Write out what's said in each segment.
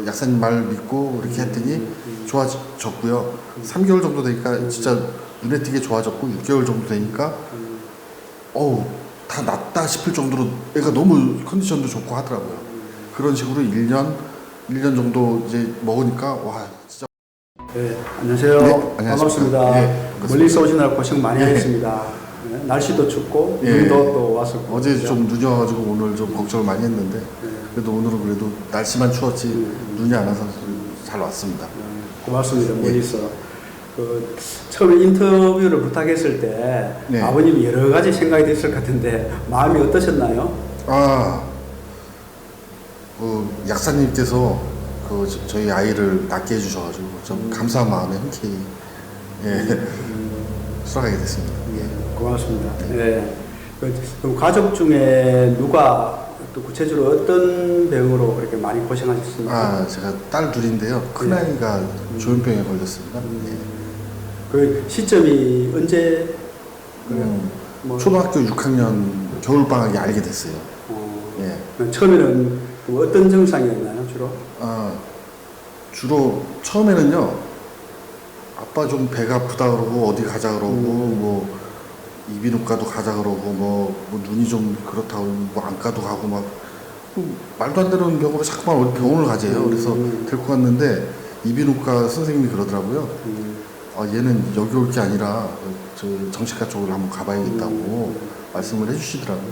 약사님 말 믿고 이렇게 했더니 좋아졌고요. 3개월 정도 되니까 진짜 눈에 띄게 좋아졌고 6개월 정도 되니까 어우 다 낫다 싶을 정도로 애가 너무 컨디션도 좋고 하더라고요. 그런 식으로 1년 정도 이제 먹으니까 와 진짜. 네, 안녕하세요. 네, 안녕하십니까. 반갑습니다. 네, 멀리서 오시느라 고생 많이 하셨습니다. 네, 날씨도 춥고 눈도 또 와서 어제 좀 눈이 와가지고 오늘 좀 걱정을 많이 했는데 그래도 오늘은 그래도 날씨만 추웠지 눈이 안 와서 잘 왔습니다. 고맙습니다. 멀리서. 처음에 인터뷰를 부탁했을 때 아버님이 여러 가지 생각이 됐을 것 같은데 마음이 어떠셨나요? 약사님께서 저희 아이를 낫게 해주셔가지고 좀 감사한 마음에 흔쾌히 수락하게 됐습니다. 고맙습니다. 네. 그럼 가족 중에 누가 또 구체적으로 어떤 병으로 이렇게 많이 고생하셨습니까? 제가 딸 둘인데요. 큰아이가 조현병에 걸렸습니다. 그 시점이 언제? 초등학교 6학년 겨울방학에 알게 됐어요. 처음에는 어떤 증상이었나요, 주로? 주로 처음에는요, 아빠 좀 배가 아프다 그러고 어디 가자 그러고 뭐 이비인후과도 가자 그러고 뭐 눈이 좀 그렇다고 뭐 안과도 가고 막 말도 안 되는 병으로 자꾸만 어디 병원을 가재요. 그래서 데리고 갔는데 이비인후과 선생님이 그러더라고요. 얘는 여기 올 게 아니라 저 정신과 쪽으로 한번 가봐야겠다고 말씀을 해주시더라고요.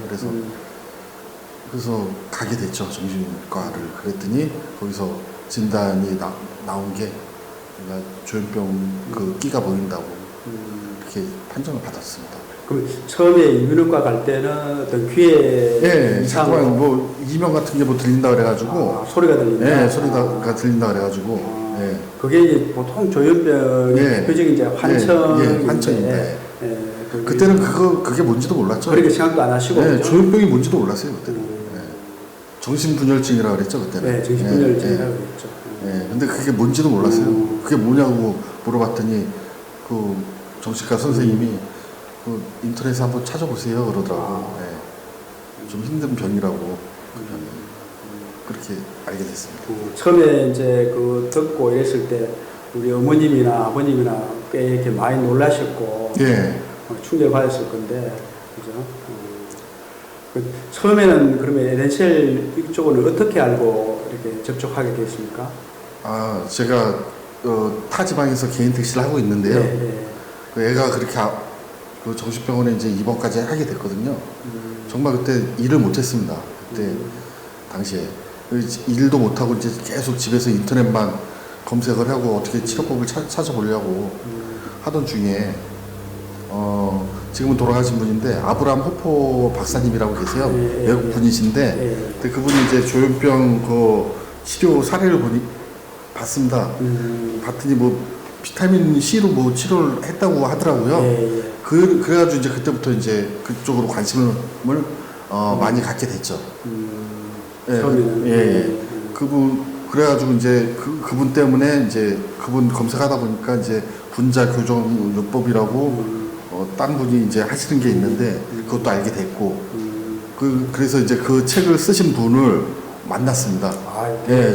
그래서 가게 됐죠, 정신과를. 그랬더니 거기서 진단이 나온 게 내가 조현병 끼가 보인다고 이렇게 판정을 받았습니다. 그럼 처음에 이비인후과 갈 때는 어떤 귀에 자꾸만 뭐 이명 같은 게 뭐 들린다 그래가지고 소리가 들린다. 소리가 들린다 그래가지고 그게 이제 보통 조현병의 대표적인 이제 환청인데 그때는 그게 뭔지도 몰랐죠. 그렇게 생각도 안 하시고 조현병이 뭔지도 몰랐어요 그때는. 정신분열증이라고 그랬죠 그때는. 정신분열증이라고 그랬죠. 근데 그게 뭔지도 몰랐어요. 그게 뭐냐고 물어봤더니 그 정신과 선생님이 인터넷에 한번 찾아보세요 그러더라고. 좀 힘든 병이라고 그 병이. 그렇게 알게 됐습니다. 처음에 이제 듣고 이랬을 때 우리 어머님이나 아버님이나 꽤 이렇게 많이 놀라셨고 충격을 받았을 건데 그죠? 처음에는 그러면 LNCL 이쪽은 어떻게 알고 이렇게 접촉하게 됐습니까? 제가 타 지방에서 개인 택시를 하고 있는데요. 애가 그렇게 정신병원에 이제 입원까지 하게 됐거든요. 정말 그때 일을 못했습니다. 그때 당시에 일도 못하고 이제 계속 집에서 인터넷만 검색을 하고 어떻게 치료법을 찾아보려고 하던 중에 지금은 돌아가신 분인데 아브라함 호포 박사님이라고 계세요. 외국 분이신데 그분이 이제 조현병 치료 사례를 봤습니다. 봤더니 뭐 비타민 C로 뭐 치료를 했다고 하더라고요. 그래가지고 이제 그때부터 이제 그쪽으로 관심을 많이 갖게 됐죠. 그래가지고 이제 그분 때문에 이제 그분 검색하다 보니까 이제 분자 교정 요법이라고 딴 분이 이제 하시는 게 있는데 그것도 알게 됐고 그래서 이제 그 책을 쓰신 분을 만났습니다.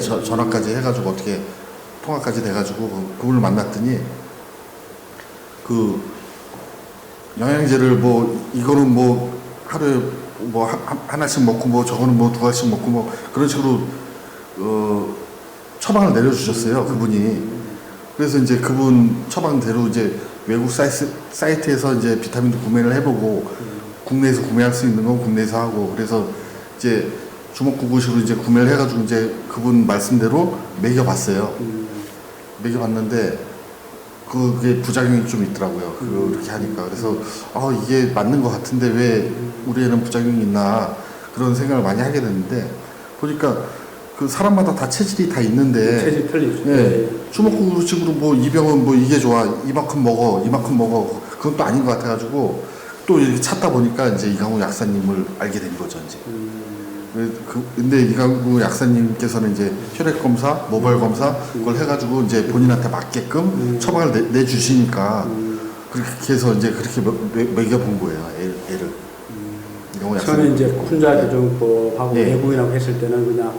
전화까지 해가지고 어떻게 통화까지 돼가지고 그분을 만났더니 영양제를 이거는 하루에 하나씩 먹고 하나씩 먹고 2알씩 먹고 그런 식으로 처방을 내려주셨어요 그분이. 그래서 이제 그분 처방대로 이제 외국 사이트에서 이제 비타민도 구매를 해보고 국내에서 구매할 수 있는 건 국내에서 하고 그래서 이제 주먹구구식으로 이제 구매를 해가지고 이제 그분 말씀대로 먹여봤어요. 먹여봤는데 그게 부작용이 좀 있더라고요. 그렇게 하니까. 그래서 이게 맞는 것 같은데 왜 우리 애는 부작용이 있나 그런 생각을 많이 하게 됐는데 보니까 사람마다 다 체질이 다 있는데 체질 틀리죠. 주먹구구식으로 이 병은 이게 좋아 이만큼 먹어 그건 또 아닌 것 같아가지고 또 이렇게 찾다 보니까 이제 이강우 약사님을 알게 된 거죠 이제. 근데 이강우 약사님께서는 이제 혈액 검사, 모발 검사 그걸 해가지고 이제 본인한테 맞게끔 처방을 내주시니까 그렇게 해서 이제 그렇게 먹여본 거예요 애를. 처음에 이제 혼자 교정법하고 외국인하고 했을 때는 그냥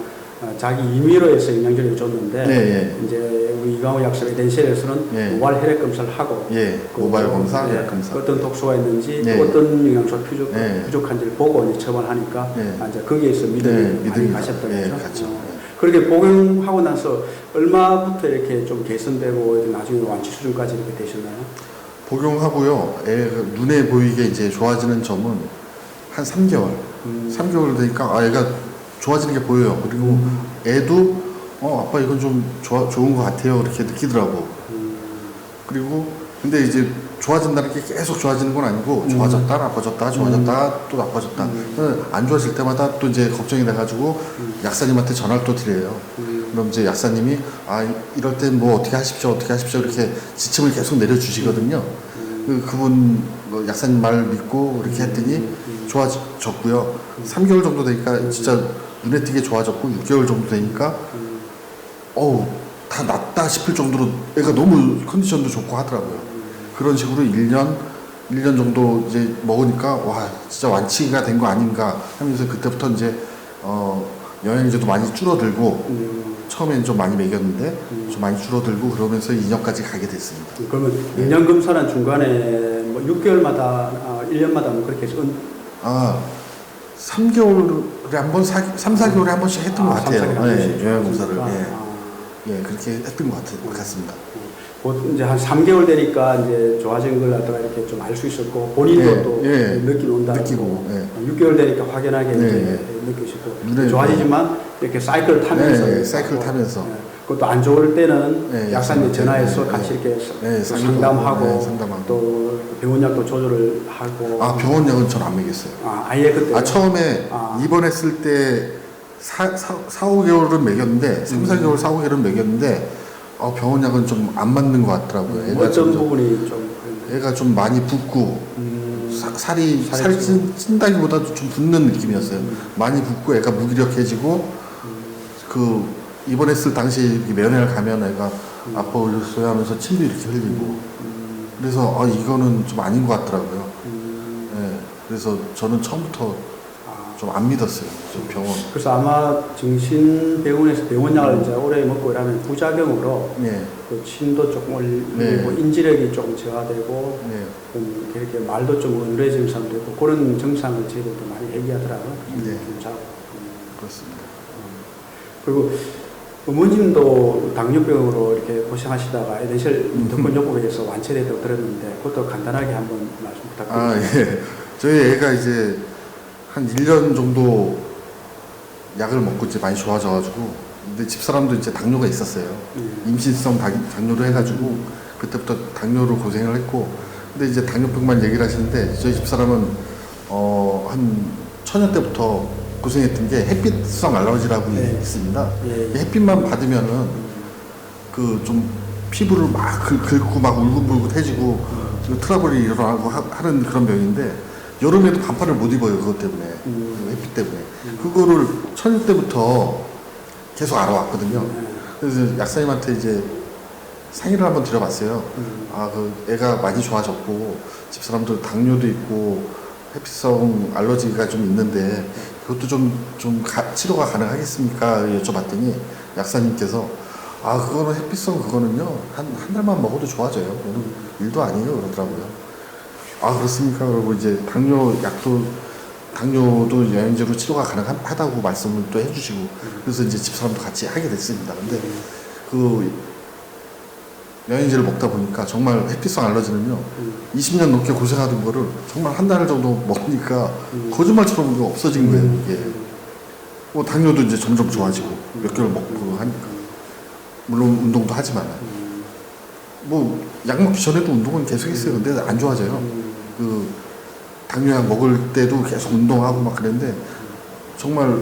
자기 임의로 해서 영양제를 줬는데 예. 이제 우리 이강호 약사 에덴셀에서는 예. 모발 혈액 검사를 하고 예. 그 모발 검사, 예, 혈액 검사. 어떤 독소가 있는지 예. 또 어떤 영양소 예. 부족한지를 보고 이제 처방하니까 예. 이제 거기에서 믿음이 많이 가- 가셨던 예, 거죠. 갔죠. 그렇게 복용하고 나서 얼마부터 이렇게 좀 개선되고 이렇게 나중에 완치 수준까지 이렇게 되셨나요? 복용하고요. 애가 눈에 보이게 이제 좋아지는 점은 한 3개월. 3개월 되니까 애가 좋아지는 게 보여요. 그리고 애도 아빠 이건 좀 좋은 것 같아요. 이렇게 느끼더라고. 그리고 근데 이제 좋아진다는 게 계속 좋아지는 건 아니고 좋아졌다 나빠졌다 좋아졌다 또 나빠졌다 안 좋아질 때마다 또 이제 걱정이 돼가지고 약사님한테 전화를 또 드려요. 그럼 이제 약사님이 이럴 땐 뭐 어떻게 하십시오 이렇게 지침을 계속 내려주시거든요. 그분 약사님 말 믿고 이렇게 했더니 좋아졌고요. 3개월 정도 되니까 진짜 눈에 띄게 좋아졌고 6개월 정도 되니까 다 낫다 싶을 정도로 애가 너무 컨디션도 좋고 하더라고요. 그런 식으로 1년 정도 이제 먹으니까 와 진짜 완치가 된 거 아닌가 하면서 그때부터 이제 영양제도 많이 줄어들고 처음엔 좀 많이 먹였는데 좀 많이 줄어들고 그러면서 2년까지 가게 됐습니다. 그러면 영양 검사는 중간에 뭐 6개월마다 1년마다 뭐 그렇게 해서 3개월에 한 번, 3, 4개월에 한 번씩 했던 것 같아요. 3, 4개월에 한 번씩. 영양검사를. 예, 그렇게 했던 것 같습니다. 이제 한 3개월 되니까 이제 좋아진 걸 갖다가 이렇게 좀 알 수 있었고 본인도 또 느낌 온다고 느끼고 6개월 되니까 확연하게 이제 느끼시고 좋아지지만 이렇게 사이클 타면서 사이클 타면서 그것도 안 좋을 때는 약사님 전화해서 같이 이렇게 상담하고 또 병원약도 조절을 하고 병원약은 전 안 먹였어요. 아예 그때 처음에 입원했을 때 4, 5개월은 먹였는데 3, 4개월, 4, 5개월은 먹였는데 병원약은 좀 안 맞는 것 같더라고요. 애가 어떤 부분이 좀 애가 좀 많이 붓고 살이 찐다기보다도 좀 붓는 느낌이었어요. 많이 붓고 애가 무기력해지고 입원했을 당시에 면회를 가면 애가 아빠 울렸어요 하면서 침도 이렇게 흘리고 그래서 이거는 좀 아닌 것 같더라고요. 그래서 저는 처음부터 좀 안 믿었어요. 병원. 그래서 아마 정신병원에서 병원약을 이제 오래 먹고 이러면 부작용으로 그 침도 조금 올리고 인지력이 조금 저하되고 좀 이렇게 말도 좀 어눌해지는 사람도 있고 그런 증상을 저희들도 많이 얘기하더라고요. 그렇습니다. 그리고 어머님도 당뇨병으로 이렇게 고생하시다가 에덴셀 덕분요법에서 완치됐다고 들었는데 그것도 간단하게 한번 말씀 부탁드립니다. 저희 애가 이제 한 1년 정도 약을 먹고 이제 많이 좋아져가지고 근데 집사람도 이제 당뇨가 있었어요. 임신성 당뇨로 해가지고 그때부터 당뇨로 고생을 했고 근데 이제 당뇨병만 얘기를 하시는데 저희 집사람은 한 초년 때부터 고생했던 게 햇빛성 알러지라고 있습니다. 햇빛만 받으면은 좀 피부를 막 긁고 막 울긋불긋해지고 트러블이 일어나고 하는 그런 병인데 여름에도 반팔을 못 입어요. 그것 때문에 햇빛 때문에 그거를 초년 때부터 계속 알아왔거든요. 그래서 약사님한테 이제 상의를 한번 드려봤어요. 애가 많이 좋아졌고 집사람도 당뇨도 있고 햇빛성 알러지가 좀 있는데 그것도 좀 치료가 가능하겠습니까? 여쭤봤더니 약사님께서 그거는 햇빛성 그거는요 한 달만 먹어도 좋아져요. 그거는 일도 아니에요 그러더라고요. 그렇습니까? 그리고 이제 당뇨도 영양제로 치료가 가능하다고 말씀을 또 해주시고 그래서 이제 집사람도 같이 하게 됐습니다. 근데 영양제를 먹다 보니까 정말 햇빛성 알러지는요 20년 넘게 고생하던 거를 정말 한 달 정도 먹으니까 거짓말처럼 없어진 거예요. 이게 당뇨도 이제 점점 좋아지고 몇 개월 먹고 하니까 물론 운동도 하지만 약 먹기 전에도 운동은 계속 했어요. 근데 안 좋아져요. 당뇨약 먹을 때도 계속 운동하고 막 그랬는데 정말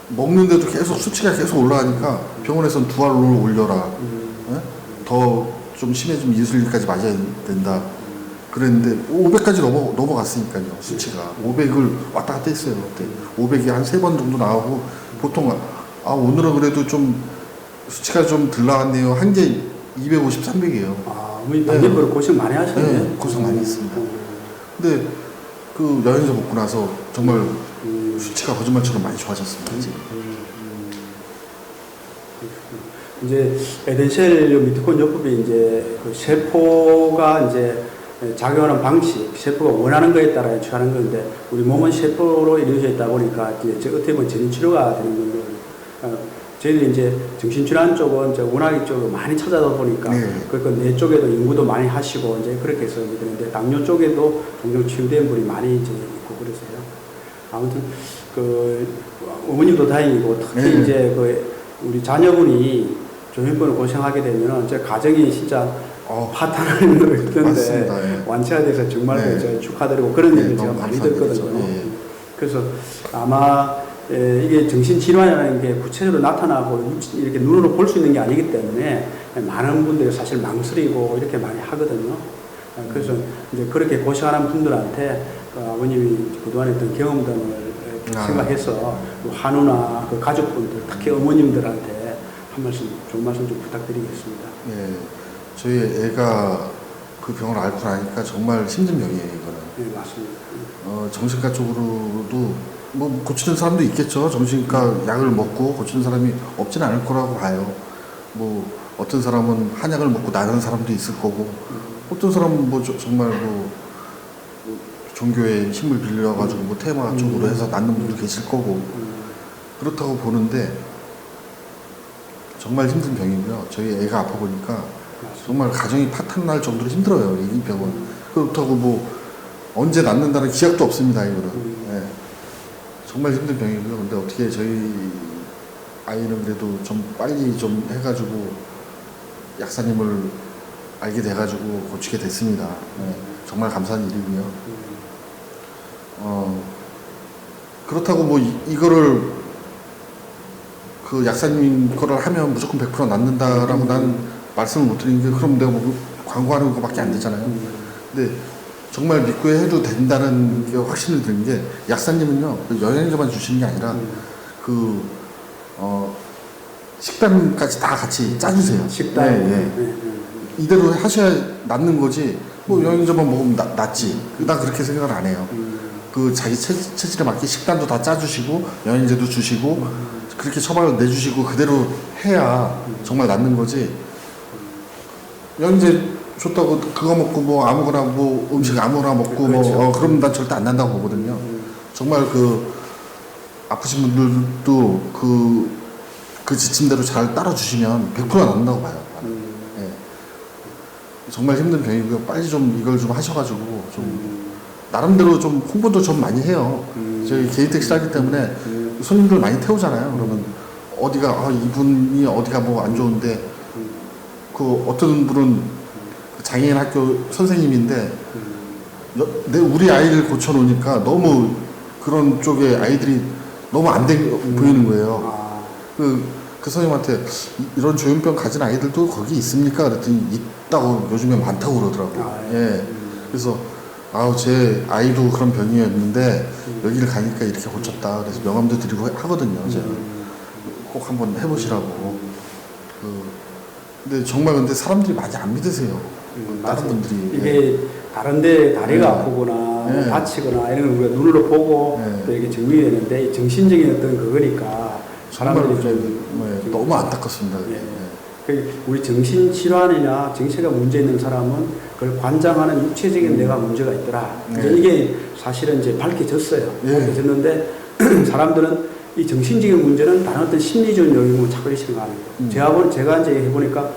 먹는데도 계속 수치가 계속 올라가니까 병원에서는 두 알로 올려라. 더 좀 심해지면 인슐린까지 맞아야 된다. 그랬는데 500까지 넘어갔으니까요. 수치가 500을 왔다 갔다 했어요. 그때 500이 한 3번 정도 나오고 보통 오늘은 그래도 좀 수치가 좀 덜 나왔네요. 한 게 250, 300이에요. 어머니 당뇨로 고생 많이 하셨네요. 고생 많이 했습니다. 근데 영양제 먹고 나서 정말 수치가 거짓말처럼 많이 좋아졌습니다. 이제 에덴셀 미토콘디아법이 이제 그 세포가 이제 작용하는 방식, 세포가 원하는 거에 따라 취하는 건데 우리 몸은 세포로 이루어져 있다 보니까 이제 어떻게 보면 전인치료가 되는 거예요. 저희들이 이제 정신질환 쪽은 이제 원학이 쪽으로 많이 찾아다 보니까 그러니까 뇌 쪽에도 연구도 많이 하시고 이제 그렇게 해서 되는데 당뇨 쪽에도 종종 치유된 분이 많이 이제 있고 그래서요. 아무튼 그 어머님도 다행이고 특히 이제 그 우리 자녀분이 조현병으로 고생하게 되면은 제 가정이 진짜 파탄을 넣었는데 완치가 돼서 정말 제가 축하드리고 그런 얘기를 제가 많이 듣거든요. 그래서 아마 이게 정신질환이라는 게 구체적으로 나타나고 이렇게 눈으로 볼 수 있는 게 아니기 때문에 많은 분들이 사실 망설이고 이렇게 많이 하거든요. 그래서 이제 그렇게 고생하는 분들한테 아버님이 그동안 했던 경험들을 생각해서 한우나 그 가족분들, 특히 어머님들한테 한 말씀, 좋은 말씀 좀 부탁드리겠습니다. 예, 저희 애가 그 병을 앓고 나니까 정말 힘든 병이에요, 이거는. 네, 맞습니다. 정신과 쪽으로도 뭐 고치는 사람도 있겠죠. 정신과 약을 먹고 고치는 사람이 없지는 않을 거라고 봐요. 뭐 어떤 사람은 한약을 먹고 나는 사람도 있을 거고, 어떤 사람은 뭐 정말 뭐 종교의 힘을 빌려가지고 뭐 테마 쪽으로 해서 낫는 분도 계실 거고, 그렇다고 보는데 정말 힘든 병이고요. 저희 애가 아파 보니까 정말 가정이 파탄날 정도로 힘들어요, 이 병은. 그렇다고 뭐 언제 낫는다는 기약도 없습니다, 이거는. 네. 정말 힘든 병이고요. 근데 어떻게 저희 아이는 그래도 좀 빨리 좀 해가지고 약사님을 알게 돼가지고 고치게 됐습니다. 네. 정말 감사한 일이고요. 그렇다고 뭐 이거를 그 약사님 거를 하면 무조건 100% 낫는다라고 난 말씀을 못 드리는 게, 그럼 내가 뭐 광고하는 거밖에 안 되잖아요. 근데 정말 믿고 해도 된다는 게 확신을 드는 게, 약사님은요 영양제만 주시는 게 아니라 식단까지 다 같이 짜주세요. 식단. 이대로 하셔야 낫는 거지. 뭐 영양제만 먹으면 낫지. 난 그렇게 생각을 안 해요. 그 자기 체질에 맞게 식단도 다 짜주시고 영양제도 주시고 그렇게 처방을 내주시고 그대로 해야 정말 낫는 거지. 영양제 줬다고 그거 먹고 뭐 아무거나 뭐 음식 아무거나 먹고 그렇죠. 뭐 그러면 난 절대 안 난다고 보거든요. 정말 그 아프신 분들도 그 지침대로 잘 따라주시면 100% 낫는다고 봐요. 네. 정말 힘든 병이고요. 빨리 좀 이걸 좀 하셔가지고 좀 나름대로 좀 홍보도 좀 많이 해요. 저희 개인 택시 하기 때문에 손님들 많이 태우잖아요. 그러면 어디가 이분이 어디가 뭐 안 좋은데, 그 어떤 분은 장애인 학교 선생님인데 우리 아이를 고쳐놓으니까 너무 그런 쪽에 아이들이 너무 안 돼 보이는 거예요. 그 선생님한테 이런 조현병 가진 아이들도 거기 있습니까? 그랬더니 있다고, 요즘에 많다고 그러더라고요. 예. 그래서 제 아이도 그런 병이었는데 여기를 가니까 이렇게 고쳤다. 그래서 명함도 드리고 하거든요. 제가 꼭 한번 해보시라고. 근데 정말 근데 사람들이 많이 안 믿으세요. 다른 분들이. 이게 다른데 다리가 아프거나 다치거나 이런 걸 우리가 눈으로 보고 또 이렇게 증명이 되는데 정신적인 어떤 그거니까 사람들이 좀 너무 안타깝습니다. 우리 정신질환이나 정체가 문제 있는 사람은 그걸 관장하는 육체적인 내가 문제가 있더라. 이게 사실은 이제 밝혀졌어요. 밝혀졌는데 사람들은 이 정신적인 문제는 다른 어떤 심리적인 요인으로 착각을 생각하는 거예요. 제가 이제 해보니까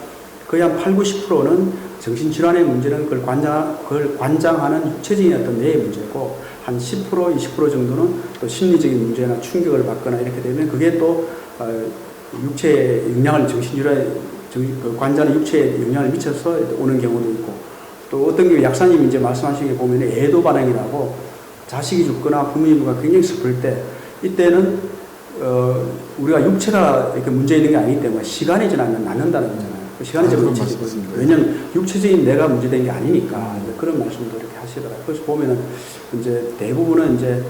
거의 한 80~90%는 정신질환의 문제는 그걸 관장하는 육체적인 어떤 뇌의 문제고, 한 10%, 20% 정도는 또 심리적인 문제나 충격을 받거나 이렇게 되면 그게 또 육체에 영향을, 정신질환에 관자는 육체에 영향을 미쳐서 오는 경우도 있고, 또 어떤 경우 약사님이 이제 말씀하신 게 보면 애도 반응이라고, 자식이 죽거나 부모님과 굉장히 슬플 때, 이때는 우리가 육체가 이렇게 문제 있는 게 아니기 때문에 시간이 지나면 낫는다는 거잖아요. 시간이 지나면 문제거든요. 왜냐면 육체적인 내가 문제된 게 아니니까. 그런 말씀도 이렇게 하시더라고요. 그래서 보면은 이제 대부분은 이제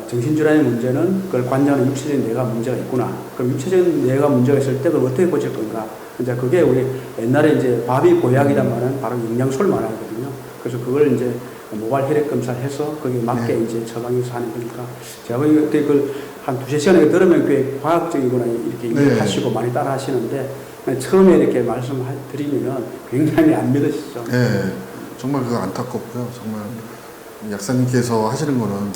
정신질환의 문제는 그걸 관장하는 육체적인 내가 문제가 있구나. 그럼 육체적인 내가 문제가 있을 때 그걸 어떻게 고칠 건가. 이제 그게 우리 옛날에 이제 밥이 보약이란 말은 바로 영양소를 말하거든요. 그래서 그걸 이제 모발 혈액 검사를 해서 거기에 맞게 이제 처방해서 하는 거니까, 제가 보기에 그때 한 두세 시간에 들으면 꽤 과학적이거나 이렇게 네. 이해하시고 많이 따라 하시는데 처음에 이렇게 말씀드리면 굉장히 안 믿으시죠. 네, 정말 그거 안타깝고요. 정말 약사님께서 하시는 거는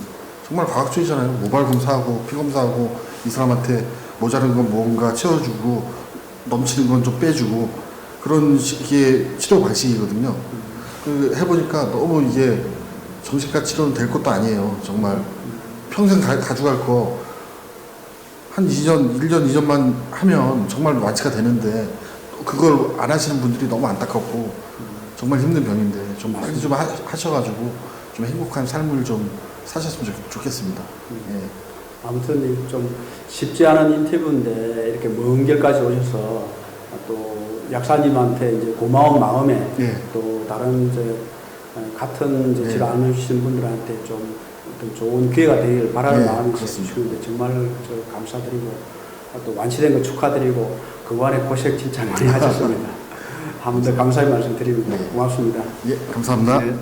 정말 과학주의잖아요. 모발 검사하고 피 검사하고 이 사람한테 모자른 건 뭔가 채워주고 넘치는 건 좀 빼주고 그런 식의 치료 방식이거든요. 그 해보니까 너무 이게 정신과 치료는 될 것도 아니에요. 정말 평생 가져갈 거 한 2년, 1년, 2년만 하면 정말 완치가 되는데 그걸 안 하시는 분들이 너무 안타깝고 정말 힘든 병인데 좀 빨리 좀 하셔가지고 좀 행복한 삶을 좀 사셨으면 좋겠습니다. 예. 아무튼 좀 쉽지 않은 인터뷰인데 이렇게 먼 길까지 오셔서 또 약사님한테 이제 고마운 마음에 예. 또 다른 이제 같은 이제 예. 질환 안 주시는 분들한테 좀 어떤 좋은 기회가 되길 바라는 예, 마음이 그렇습니다. 있으시는데 정말 저 감사드리고 또 완치된 거 축하드리고 그간의 고생 진짜 많이 하셨습니다. 한 번 더 감사의 말씀 드립니다. 네. 고맙습니다. 예, 감사합니다. 네.